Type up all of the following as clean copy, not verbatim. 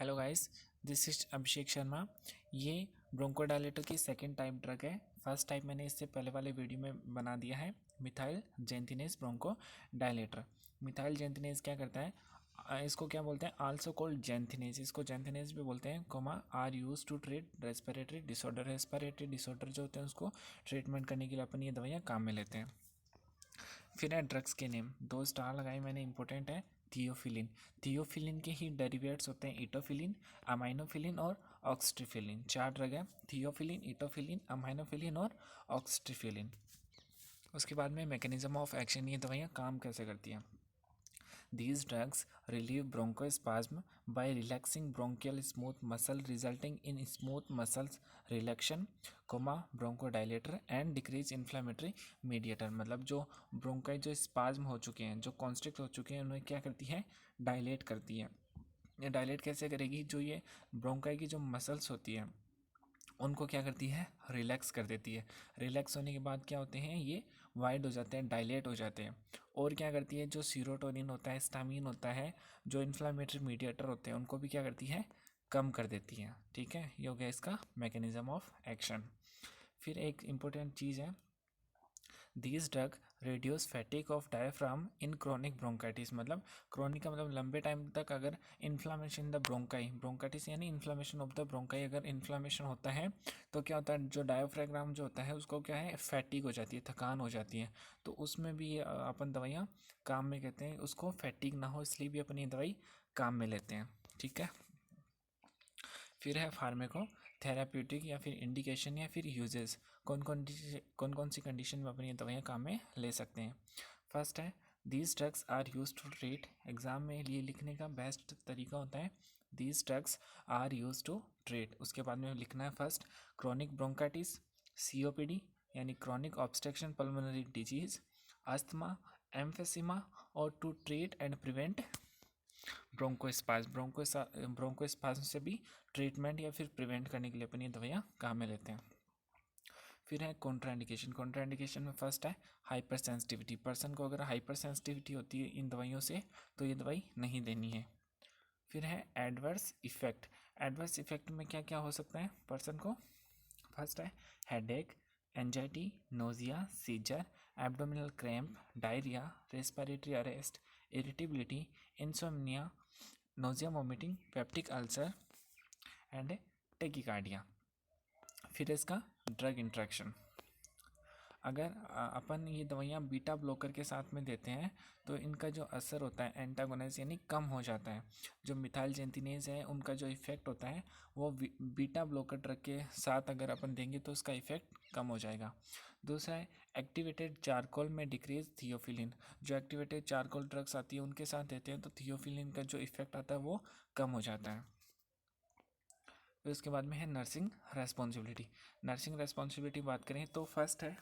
Hello guys, this is Abhishek Sharma. ये bronchodilator की second type drug है। फर्स्ट टाइप मैंने इससे पहले वाले वीडियो में बना दिया है, मिथाइल जेंथिनेज ब्रोंकोडायलेटर। मिथाइल जेंथिनेज क्या करता है, इसको क्या बोलते हैं, आल्सो कॉल्ड जेंथिनेज, इसको जेंथिनेज भी बोलते हैं, are use to treat respiratory disorder. Respiratory disorder जो होते हैं उसको ट्रीटमेंट करने के लिए अपन ये दवाइयाँ काम में लेते हैं। फिर है ड्रग्स के नेम, 2 स्टार लगाए मैंने, इंपॉर्टेंट है। थियोफिलिन, थियोफिलिन के ही डेरिवेट्स होते हैं इटोफिलिन, अमाइनोफिलिन और ऑक्सट्रीफिलिन। 4 ड्रग है, थियोफिलिन, इटोफिलिन, अमाइनोफिलिन और ऑक्सट्रीफिलिन। उसके बाद में मैकेनिज्म ऑफ एक्शन, ये दवाइयाँ काम कैसे करती हैं। These drugs relieve bronchospasm by relaxing bronchial smooth muscle, resulting in smooth muscles relaxation, bronchodilator and decrease inflammatory mediator। मतलब जो ब्रोंकाई जो स्पाज्म हो चुके हैं, जो कॉन्स्ट्रिक्ट हो चुके हैं, उन्हें क्या करती है, डायलेट करती है। ये डायलेट कैसे करेगी, जो ये ब्रोंकाई की जो मसल्स होती है उनको क्या करती है, रिलैक्स कर देती है। रिलैक्स होने के बाद क्या होते हैं, ये वाइड हो जाते हैं, डायलेट हो जाते हैं। और क्या करती है, जो सीरोटोनिन होता है, स्टामिन होता है, जो इन्फ्लामेटरी मीडिएटर होते हैं, उनको भी क्या करती है, कम कर देती है। ठीक है, ये हो गया इसका मैकेनिज्म ऑफ एक्शन। फिर एक इम्पोर्टेंट चीज़ है, these drug reduce फैटिक of diaphragm in chronic bronchitis. मतलब क्रोनिक का मतलब लंबे टाइम तक अगर इन्फ्लामेशन द ब्रोंकाई, ब्रोंकाइटिस यानी इन्फ्लामेशन ऑफ द ब्रोंकाई, अगर इन्फ्लामेशन होता है तो क्या होता है, जो डायफ्राम जो होता है उसको क्या है, फैटिक हो जाती है, थकान हो जाती है। तो उसमें भी अपन दवाइयाँ काम में कहते हैं, उसको फैटिक ना हो इसलिए भी अपन ये दवाई काम में लेते हैं। ठीक है। फिर है फार्मेको थेराप्यूटिक या फिर इंडिकेशन या फिर यूजेस, कौन कौन सी कंडीशन में अपनी दवाइयाँ काम में ले सकते हैं। फर्स्ट है, these drugs are use to treat, exam में ये लिखने का बेस्ट तरीका होता है, these drugs are use to treat. उसके बाद में लिखना है फर्स्ट, क्रोनिक ब्रोंकाइटिस, सीओपीडी यानी chronic obstruction pulmonary disease, asthma, emphysema, और to treat and prevent bronchospasm. Bronchospasm से भी ट्रीटमेंट या फिर प्रिवेंट करने के लिए अपन ये दवाइयाँ काम में लेते हैं। फिर है कॉन्ट्राइंडिकेशन। कॉन्ट्राइंडिकेशन में फर्स्ट है हाइपर सेंसिटिविटी। पर्सन को अगर हाइपर सेंसिटिविटी होती है इन दवाइयों से तो ये दवाई नहीं देनी है। फिर है एडवर्स इफेक्ट। एडवर्स इफेक्ट में क्या क्या हो सकता है पर्सन को, फर्स्ट है headache, anxiety, nausea, seizure, abdominal cramp, diarrhoea, respiratory arrest, irritability, insomnia, nausea, vomiting, peptic ulcer and tachycardia. फिर इसका ड्रग इंट्रैक्शन, अगर अपन ये दवाइयाँ बीटा ब्लॉकर के साथ में देते हैं तो इनका जो असर होता है एंटागोनाइज यानी कम हो जाता है। जो मिथाइल जेंथिनेज है उनका जो इफेक्ट होता है वो बीटा ब्लॉकर ड्रग के साथ अगर अपन देंगे तो उसका इफेक्ट कम हो जाएगा। दूसरा है एक्टिवेटेड चारकोल में डिक्रीज थियोफिलिन। जो एक्टिवेटेड चारकोल ड्रग्स आती है उनके साथ देते हैं तो थियोफिलिन का जो इफेक्ट आता है वो कम हो जाता है। फिर उसके बाद में है नर्सिंग रेस्पॉन्सिबिलिटी। नर्सिंग रेस्पॉन्सिबिलिटी बात करें तो फर्स्ट है,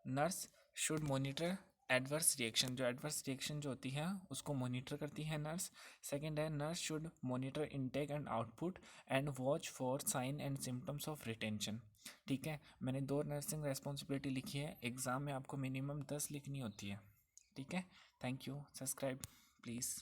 nurse should monitor adverse reaction. जो एडवर्स रिएक्शन जो होती है उसको मॉनिटर करती है नर्स। सेकंड है, nurse should monitor intake and output and watch for sign and symptoms of retention. ठीक है, मैंने 2 नर्सिंग रेस्पॉन्सिबिलिटी लिखी है, एग्ज़ाम में आपको मिनिमम 10 लिखनी होती है। ठीक है, थैंक यू, सब्सक्राइब प्लीज़।